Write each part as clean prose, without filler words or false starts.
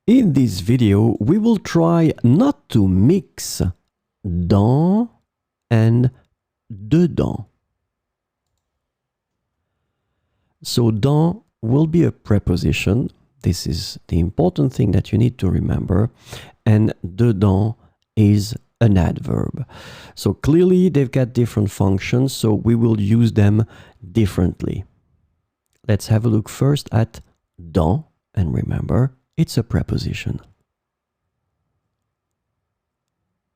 In this video, we will try not to mix dans and dedans. So dans will be a preposition. This is the important thing that you need to remember. And dedans is an adverb. So clearly they've got different functions, so we will use them differently. Let's have a look first at dans, and remember, it's a preposition.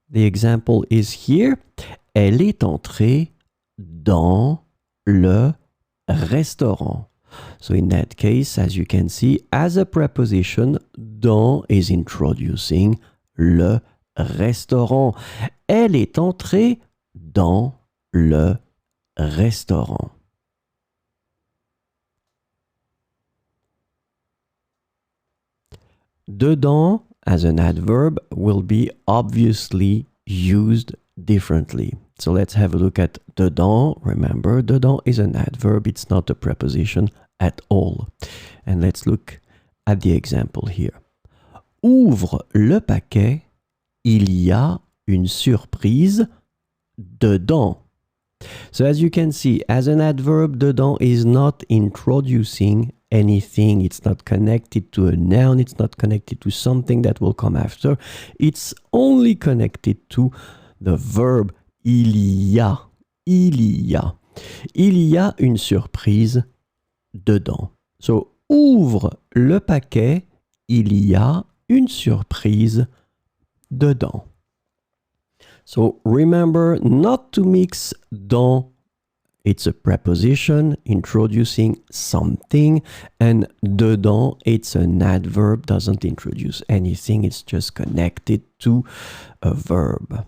The example is here. Elle est entrée dans le restaurant. So in that case, as you can see, as a preposition, dans is introducing le restaurant. Elle est entrée dans le restaurant. Dedans, as an adverb, will be obviously used differently. So let's have a look at dedans. Remember, dedans is an adverb. It's not a preposition at all. And let's look at the example here. Ouvre le paquet. Il y a une surprise dedans. So as you can see, as an adverb, dedans is not introducing anything. It's not connected to a noun. It's not connected to something that will come after. It's only connected to the verb il y a. Il y a. Il y a une surprise dedans. So, ouvre le paquet. Il y a une surprise dedans. So, remember not to mix dans. It's a preposition introducing something, and dedans, it's an adverb, doesn't introduce anything, it's just connected to a verb.